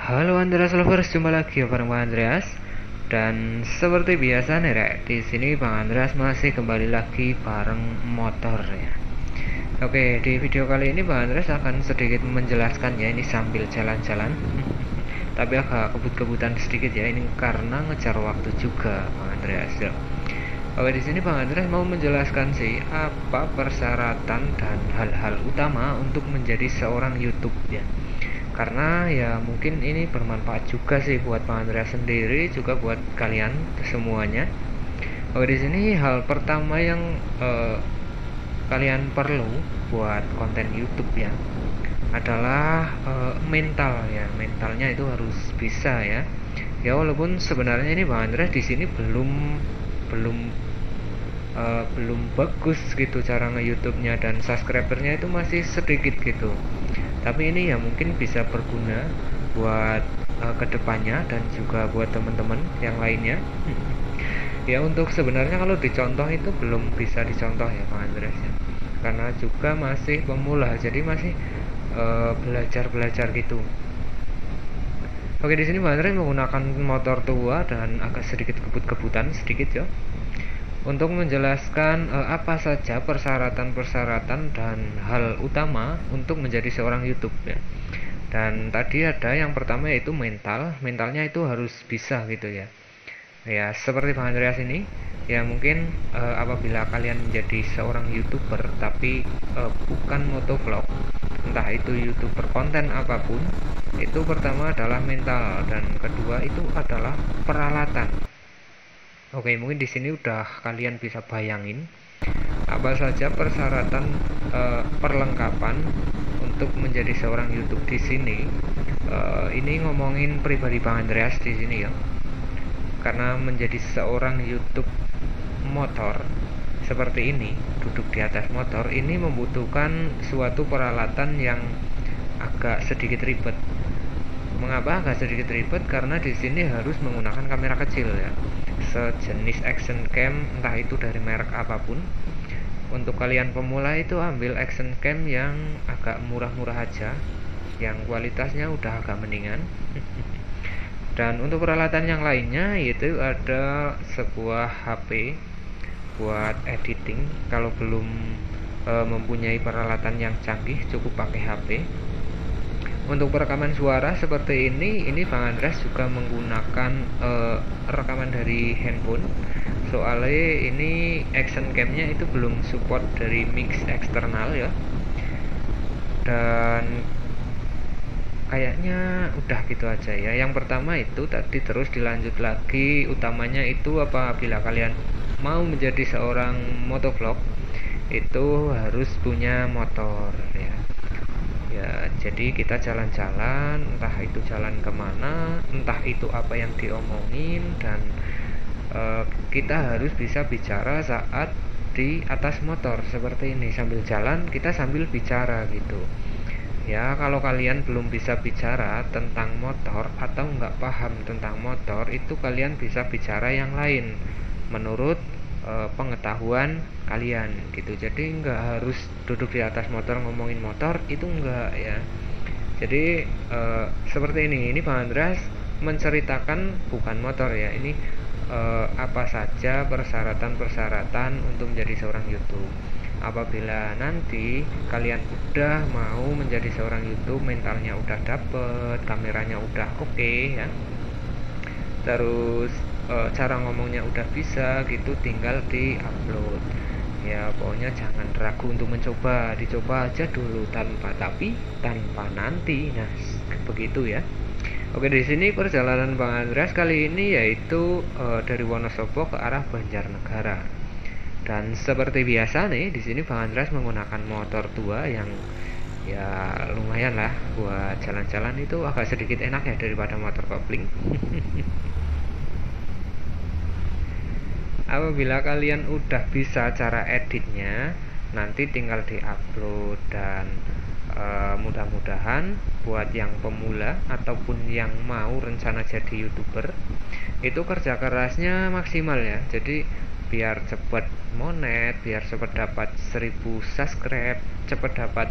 Halo Andreas Lovers, jumpa lagi bareng Bang Andreas. Dan seperti biasa nih Rek, di sini Bang Andreas masih kembali lagi bareng motor ya. Oke, di video kali ini Bang Andreas akan sedikit menjelaskan ya, ini sambil jalan-jalan. Tapi agak kebut-kebutan sedikit ya, ini karena ngejar waktu juga Bang Andreas ya. Oke, di sini Bang Andreas mau menjelaskan sih apa persyaratan dan hal-hal utama untuk menjadi seorang YouTube ya. Karena ya mungkin ini bermanfaat juga sih buat Bang Andreas sendiri, juga buat kalian semuanya. Oke, di sini hal pertama yang kalian perlu buat konten YouTube ya adalah mental ya. Mentalnya itu harus bisa ya. Ya walaupun sebenarnya ini Bang Andreas di sini belum belum bagus gitu cara nge-YouTube-nya, dan subscribernya itu masih sedikit gitu. Tapi ini ya mungkin bisa berguna buat kedepannya dan juga buat teman-teman yang lainnya. Ya untuk sebenarnya kalau dicontoh itu belum bisa dicontoh ya Pak Andres ya, karena juga masih pemula, jadi masih belajar-belajar gitu. Oke, di sini Pak Andres menggunakan motor tua dan agak sedikit kebut-kebutan sedikit ya, untuk menjelaskan apa saja persyaratan-persyaratan dan hal utama untuk menjadi seorang YouTube ya. Dan tadi ada yang pertama yaitu mentalnya itu harus bisa gitu ya. Ya seperti Bang Andreas ini, ya mungkin apabila kalian menjadi seorang YouTuber tapi bukan motovlog, entah itu YouTuber konten apapun, itu pertama adalah mental dan kedua itu adalah peralatan. Oke, mungkin di sini udah kalian bisa bayangin apa saja persyaratan perlengkapan untuk menjadi seorang YouTube di sini. Ini ngomongin pribadi Bang Andreas di sini ya. Karena menjadi seorang YouTube motor seperti ini, duduk di atas motor ini membutuhkan suatu peralatan yang agak sedikit ribet. Mengapa agak sedikit ribet? Karena di sini harus menggunakan kamera kecil ya, sejenis action cam, entah itu dari merek apapun. Untuk kalian pemula itu ambil action cam yang agak murah-murah aja, yang kualitasnya udah agak mendingan. Dan untuk peralatan yang lainnya yaitu ada sebuah HP buat editing. Kalau belum mempunyai peralatan yang canggih, cukup pakai HP. Untuk perekaman suara seperti ini Bang Andreas juga menggunakan rekaman dari handphone. Soalnya ini action camnya itu belum support dari mix eksternal ya. Dan kayaknya udah gitu aja ya. Yang pertama itu tadi, terus dilanjut lagi. Utamanya itu apabila kalian mau menjadi seorang motovlog itu harus punya motor ya. Ya, jadi kita jalan-jalan, entah itu jalan kemana, entah itu apa yang diomongin, dan kita harus bisa bicara saat di atas motor seperti ini. Sambil jalan kita sambil bicara gitu ya. Kalau kalian belum bisa bicara tentang motor atau nggak paham tentang motor, itu kalian bisa bicara yang lain menurut pengetahuan kalian gitu. Jadi nggak harus duduk di atas motor ngomongin motor, itu enggak ya. Jadi seperti ini Bang Andreas menceritakan bukan motor ya, ini apa saja persyaratan-persyaratan untuk menjadi seorang YouTube. Apabila nanti kalian udah mau menjadi seorang YouTube, mentalnya udah dapet, kameranya udah oke ya, terus cara ngomongnya udah bisa gitu, tinggal di upload ya. Pokoknya jangan ragu untuk mencoba, dicoba aja dulu tanpa tapi tanpa nanti. Nah begitu ya. Oke, di sini perjalanan Bang Andreas kali ini yaitu dari Wonosobo ke arah Banjarnegara. Dan seperti biasa nih, di sini Bang Andreas menggunakan motor tua yang ya lumayan lah buat jalan-jalan, itu agak sedikit enak ya daripada motor kopling. Apabila kalian udah bisa cara editnya, nanti tinggal diupload. Dan mudah-mudahan buat yang pemula ataupun yang mau rencana jadi YouTuber itu kerja kerasnya maksimal ya. Jadi biar cepat monet, biar cepat dapat 1000 subscribe, cepat dapat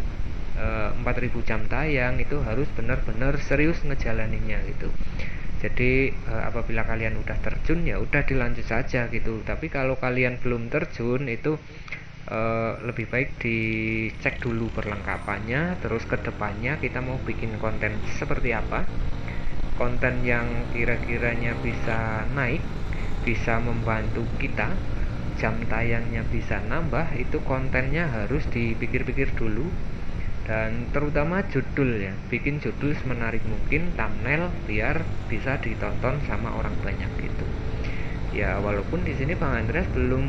4000 jam tayang, itu harus benar-benar serius ngejalaninnya gitu. Jadi apabila kalian udah terjun ya udah dilanjut saja gitu. Tapi kalau kalian belum terjun itu lebih baik dicek dulu perlengkapannya. Terus kedepannya kita mau bikin konten seperti apa, konten yang kira-kiranya bisa naik, bisa membantu kita, jam tayangnya bisa nambah, itu kontennya harus dipikir-pikir dulu. Dan terutama judul ya, bikin judul semenarik mungkin, thumbnail biar bisa ditonton sama orang banyak gitu. Ya walaupun di sini Bang Andreas belum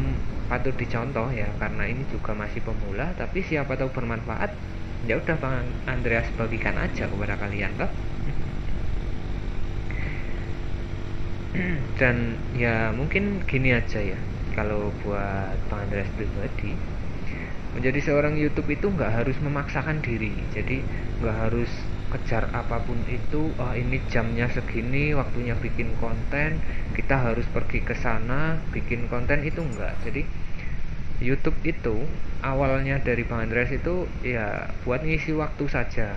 patut dicontoh ya, karena ini juga masih pemula, tapi siapa tahu bermanfaat. Ya udah Bang Andreas bagikan aja kepada kalian toh. Dan ya mungkin gini aja ya, kalau buat Bang Andreas pribadi, menjadi seorang YouTube itu nggak harus memaksakan diri. Jadi nggak harus kejar apapun itu. Ini jamnya segini, waktunya bikin konten, kita harus pergi ke sana bikin konten, itu enggak. Jadi YouTube itu awalnya dari Bang Andreas itu ya buat ngisi waktu saja.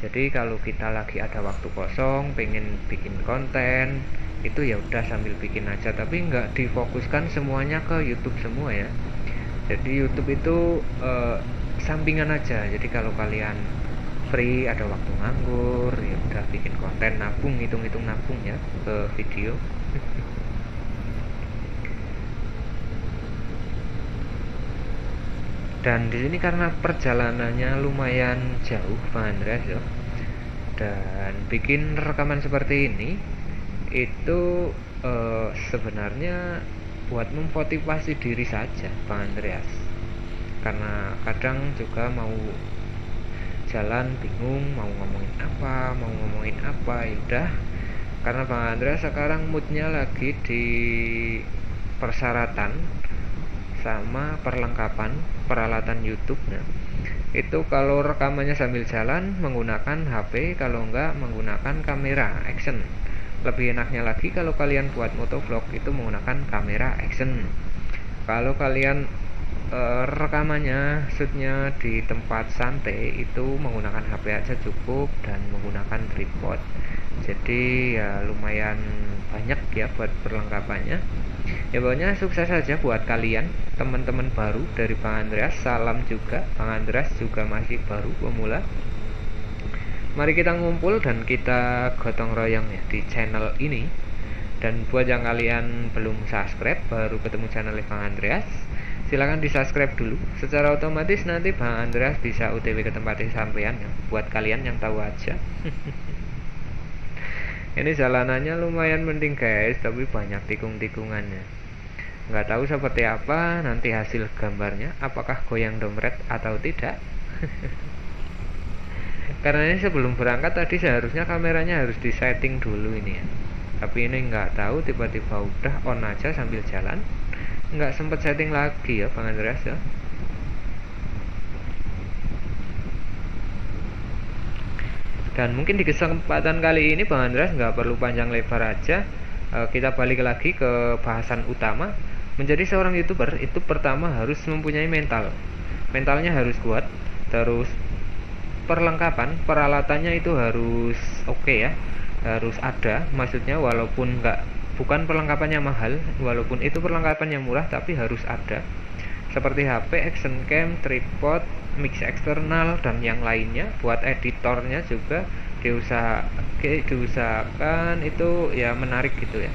Jadi kalau kita lagi ada waktu kosong, pengen bikin konten, itu ya udah sambil bikin aja. Tapi nggak difokuskan semuanya ke YouTube semua ya. Jadi YouTube itu sampingan aja. Jadi kalau kalian free, ada waktu nganggur, ya udah bikin konten, nabung, hitung-hitung nabung ya ke video. Dan di sini karena perjalanannya lumayan jauh Bang Andreas ya, dan bikin rekaman seperti ini itu sebenarnya buat memotivasi diri saja Bang Andreas. Karena kadang juga mau jalan bingung mau ngomongin apa, ya udah, karena Bang Andreas sekarang moodnya lagi di persyaratan sama perlengkapan peralatan YouTube. Nah, itu kalau rekamannya sambil jalan menggunakan HP, kalau enggak menggunakan kamera action. Lebih enaknya lagi kalau kalian buat motovlog itu menggunakan kamera action. Kalau kalian rekamannya, shootnya di tempat santai, itu menggunakan HP aja cukup dan menggunakan tripod. Jadi ya lumayan banyak ya buat perlengkapannya. Ya pokoknya sukses saja buat kalian teman-teman baru dari Bang Andreas. Salam juga, Bang Andreas juga masih baru pemula. Mari kita ngumpul dan kita gotong royong ya di channel ini. Dan buat yang kalian belum subscribe, baru ketemu channel Bang Andreas, silahkan di subscribe dulu. Secara otomatis nanti Bang Andreas bisa OTW ke tempat sampean ya, buat kalian yang tahu aja. Ini jalanannya lumayan penting guys, tapi banyak tikung-tikungannya. Nggak tahu seperti apa nanti hasil gambarnya, apakah goyang dompet atau tidak. Karena ini sebelum berangkat tadi seharusnya kameranya harus disetting dulu ini ya, tapi ini nggak tahu tiba-tiba udah on aja sambil jalan, nggak sempet setting lagi ya Bang Andreas ya. Dan mungkin di kesempatan kali ini Bang Andreas nggak perlu panjang lebar aja, kita balik lagi ke bahasan utama. Menjadi seorang YouTuber itu pertama harus mempunyai mentalnya harus kuat. Terus perlengkapan peralatannya itu harus oke ya, harus ada, maksudnya walaupun bukan perlengkapannya mahal, walaupun itu perlengkapannya murah, tapi harus ada, seperti HP, action cam, tripod, mix eksternal, dan yang lainnya. Buat editornya juga diusahakan itu ya menarik gitu ya.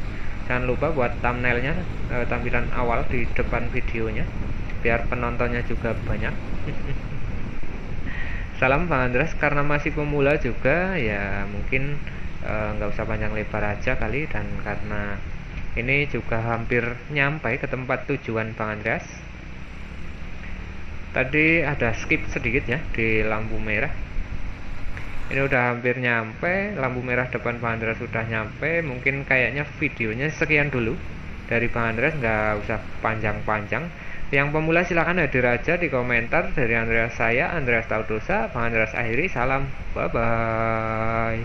Jangan lupa buat thumbnailnya, tampilan awal di depan videonya, biar penontonnya juga banyak. Salam Bang Andreas, karena masih pemula juga ya mungkin nggak usah panjang lebar aja kali, dan karena ini juga hampir nyampe ke tempat tujuan Bang Andreas. Tadi ada skip sedikit ya di lampu merah. Ini udah hampir nyampe, lampu merah depan Bang Andreas sudah nyampe. Mungkin kayaknya videonya sekian dulu dari Bang Andreas, nggak usah panjang-panjang. Yang pemula silahkan hadir aja di komentar. Dari Andreas, saya Andreas Taudosa, Bang Andreas akhiri, salam, bye bye.